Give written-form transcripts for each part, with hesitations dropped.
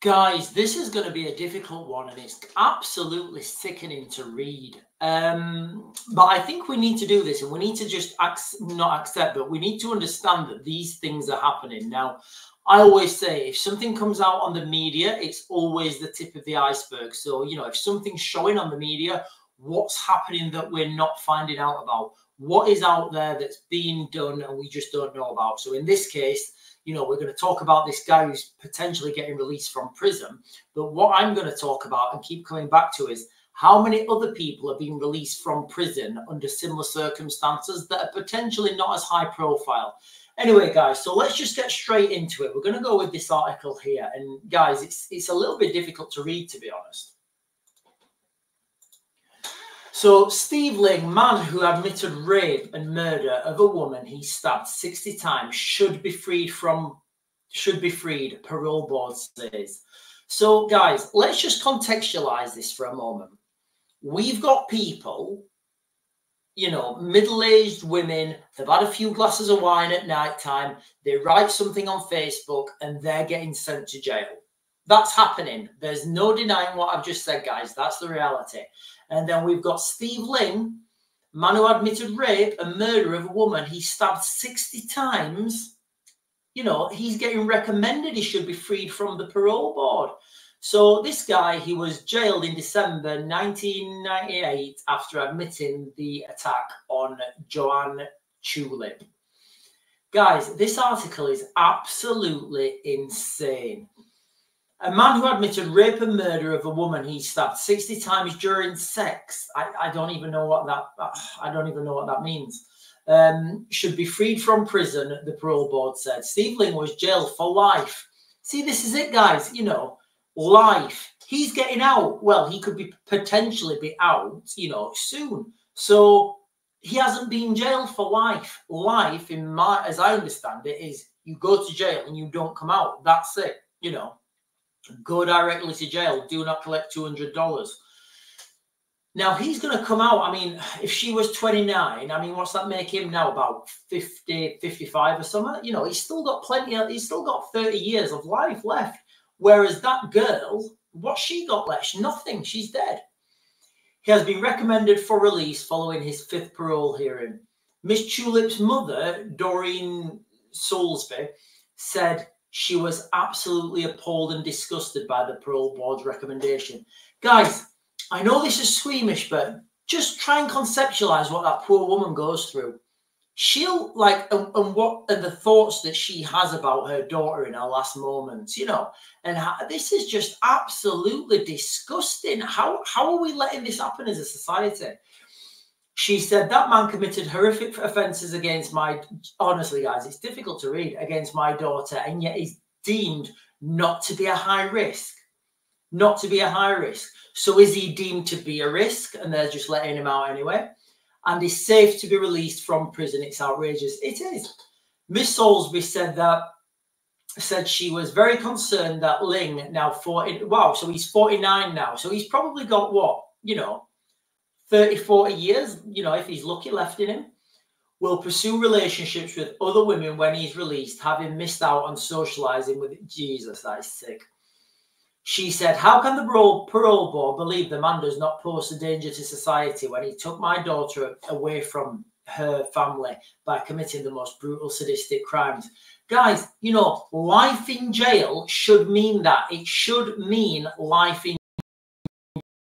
Guys, this is going to be a difficult one, and it's absolutely sickening to read. But I think we need to do this, and we need to just not accept, but we need to understand that these things are happening. Now, I always say if something comes out on the media, it's always the tip of the iceberg. So, you know, if something's showing on the media, what's happening that we're not finding out about? What is out there that's being done and we just don't know about? So in this case, you know, we're going to talk about this guy who's potentially getting released from prison. But what I'm going to talk about and keep coming back to is how many other people are being released from prison under similar circumstances that are potentially not as high profile. Anyway, guys, so let's just get straight into it. We're going to go with this article here. And guys, it's a little bit difficult to read, to be honest. So Steve Ling, man who admitted rape and murder of a woman he stabbed 60 times, should be freed, parole board says. So guys, let's just contextualize this for a moment. We've got people, you know, middle-aged women, they've had a few glasses of wine at night time, they write something on Facebook and they're getting sent to jail. That's happening. There's no denying what I've just said, guys. That's the reality. And then we've got Steve Ling, man who admitted rape and murder of a woman he stabbed 60 times. You know, he's getting recommended he should be freed from the parole board. So this guy, he was jailed in December 1998 after admitting the attack on Joanne Tulip. Guys, this article is absolutely insane. A man who admitted rape and murder of a woman he stabbed 60 times during sex. I don't even know what that means. Should be freed from prison, the parole board said. Steve Ling was jailed for life. See, this is it, guys. You know, life. He's getting out. Well, he could be potentially be out, you know, soon. So he hasn't been jailed for life. Life, as I understand it, is you go to jail and you don't come out. That's it. You know. Go directly to jail. Do not collect $200. Now, he's going to come out. I mean, if she was 29, I mean, what's that make him now? About 50, 55 or something? You know, he's still got he's still got 30 years of life left. Whereas that girl, what she got left? Nothing. She's dead. He has been recommended for release following his 5th parole hearing. Miss Tulip's mother, Doreen Soulsby, said she was absolutely appalled and disgusted by the parole board's recommendation. Guys, I know this is squeamish, but just try and conceptualize what that poor woman goes through. She'll and the thoughts that she has about her daughter in her last moments, you know, and this is just absolutely disgusting. How are we letting this happen as a society? She said that man committed horrific offences against honestly, guys, it's difficult to read, against my daughter, and yet is deemed not to be a high risk. Not to be a high risk. So is he deemed to be a risk and they're just letting him out anyway? And is safe to be released from prison? It's outrageous. It is. Miss Soulsby said she was very concerned that Ling, now 40, wow, so he's 49 now. So he's probably got what, you know, 30, 40 years, you know, if he's lucky left in him, will pursue relationships with other women when he's released, having missed out on socializing with Jesus. That is sick. She said, how can the parole board believe the man does not pose a danger to society when he took my daughter away from her family by committing the most brutal, sadistic crimes? Guys, you know, life in jail should mean that. It should mean life in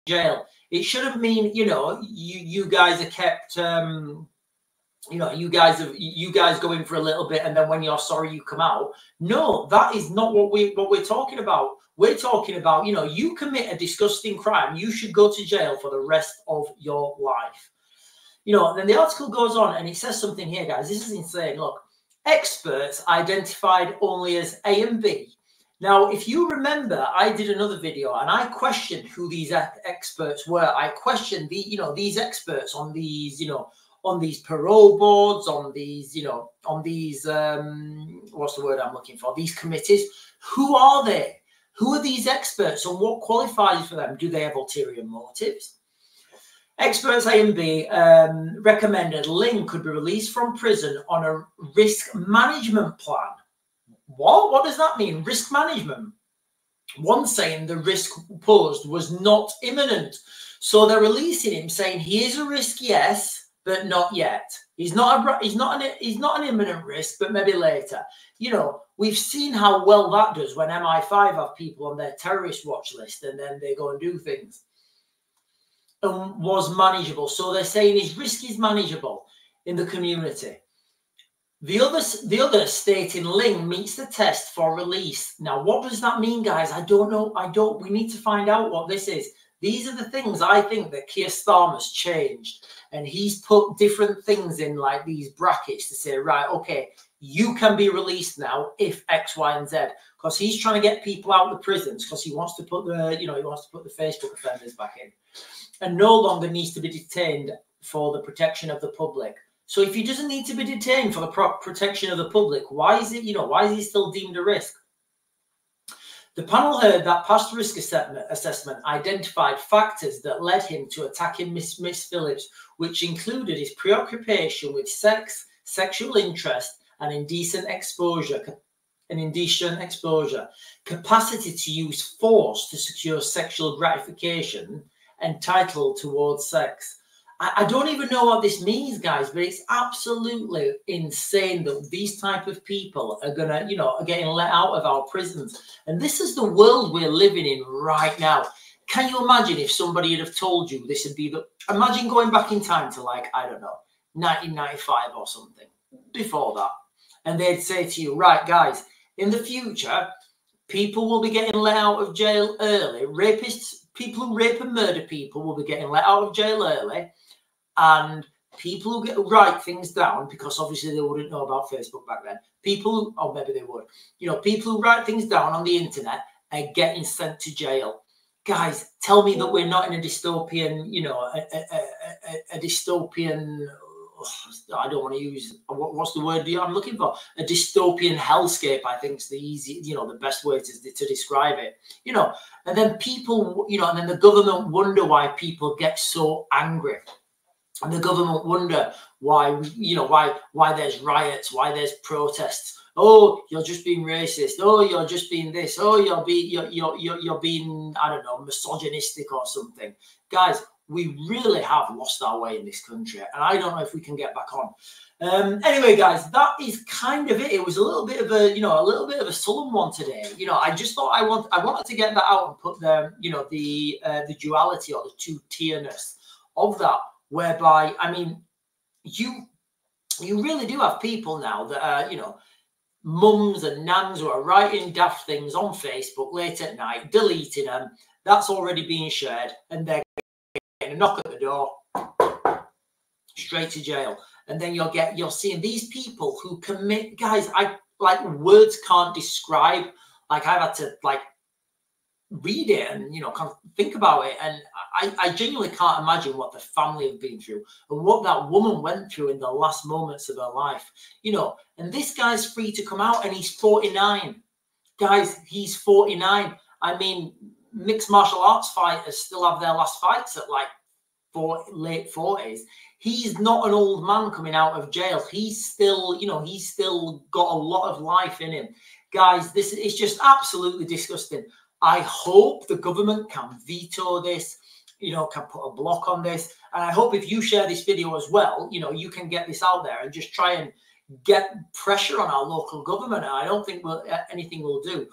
jail. It shouldn't mean, you know, you guys are kept, you know, you guys go in for a little bit and then when you're sorry you come out. No, that is not what we're talking about. We're talking about, you know, you commit a disgusting crime, you should go to jail for the rest of your life. You know, then the article goes on and it says something here, guys. This is insane. Look, experts identified only as A and B. Now, if you remember, I did another video and I questioned who these experts were. I questioned these experts on these, you know, on these parole boards, on these, you know, on these, what's the word I'm looking for? These committees. Who are they? Who are these experts and what qualifies for them? Do they have ulterior motives? Experts A and B recommended Ling could be released from prison on a risk management plan. What does that mean? Risk management. One saying the risk posed was not imminent. So they're releasing him saying he is a risk, yes, but not yet. He's not an imminent risk, but maybe later. You know, we've seen how well that does when MI5 have people on their terrorist watch list and then they go and do things. And was manageable. So they're saying his risk is manageable in the community. The other state in Ling meets the test for release. Now, what does that mean, guys? I don't know. We need to find out what this is. These are the things I think that Keir Starmer's changed. And he's put different things in like these brackets to say, right, okay, you can be released now if X, Y, and Z. Because he's trying to get people out of the prisons because he wants to put the Facebook offenders back in. And no longer needs to be detained for the protection of the public. So if he doesn't need to be detained for the protection of the public, why is he still deemed a risk? The panel heard that past risk assessment identified factors that led him to attacking Miss Phillips, which included his preoccupation with sex, sexual interest, and indecent exposure, capacity to use force to secure sexual gratification, entitled towards sex. I don't even know what this means, guys, but it's absolutely insane that these type of people are gonna, are getting let out of our prisons. And this is the world we're living in right now. Can you imagine if somebody had have told you this would be imagine going back in time to like, I don't know, 1995 or something, before that. And they'd say to you, right, guys, in the future, people will be getting let out of jail early. Rapists, people who rape and murder people will be getting let out of jail early. And people who write things down, because obviously they wouldn't know about Facebook back then. People, or maybe they would, people who write things down on the internet are getting sent to jail. Guys, tell me that we're not in a dystopian, a dystopian, I don't want to use, what's the word I'm looking for? A dystopian hellscape, I think is the easy, the best way to describe it. And then people, and then the government wonder why people get so angry. And the government wonder why, why there's riots, why there's protests. Oh, you're just being racist. Oh, you're just being this. Oh, you're being, I don't know, misogynistic or something. Guys, we really have lost our way in this country, and I don't know if we can get back on. Anyway, guys, that is kind of it. It was a little bit of a sullen one today. I just thought I wanted to get that out and put the duality or the two-tierness of that. Whereby, I mean, you really do have people now that are, mums and nans who are writing daft things on Facebook late at night, deleting them. That's already being shared, and they're getting a knock at the door, straight to jail. And then you're seeing these people who commit, guys, words can't describe. Like, I've had to read it and kind of think about it, and I genuinely can't imagine what the family have been through and what that woman went through in the last moments of her life. And this guy's free to come out, and he's 49. Guys, he's 49. I mean, mixed martial arts fighters still have their last fights at late 40s. He's not an old man coming out of jail. He's still, he's still got a lot of life in him. Guys, this is just absolutely disgusting. I hope the government can veto this, can put a block on this. And I hope if you share this video as well, you can get this out there and just try and get pressure on our local government. And I don't think anything will do.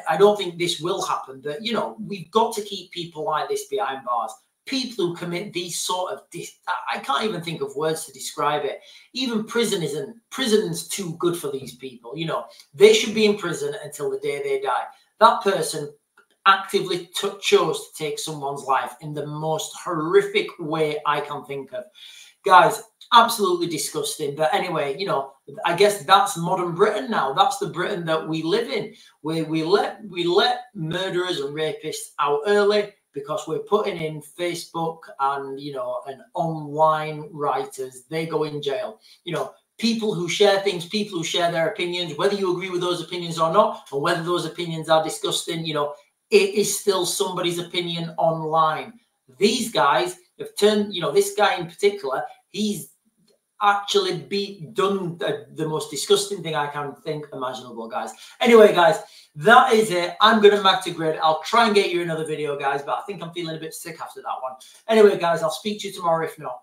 I don't think this will happen. But, we've got to keep people like this behind bars. People who commit these sort of, I can't even think of words to describe it. Even prison's too good for these people. They should be in prison until the day they die. That person actively chose to take someone's life in the most horrific way I can think of. Guys, absolutely disgusting. But anyway, I guess that's modern Britain now. That's the Britain that we live in, where we let murderers and rapists out early because we're putting in Facebook and, and online writers. They go in jail. People who share things, people who share their opinions, whether you agree with those opinions or not, or whether those opinions are disgusting, it is still somebody's opinion online. These guys have turned, this guy in particular, he's actually done the most disgusting thing I can think imaginable, guys. Anyway, guys, that is it. I'm going to back to grid. I'll try and get you another video, guys, but I think I'm feeling a bit sick after that one. Anyway, guys, I'll speak to you tomorrow if not.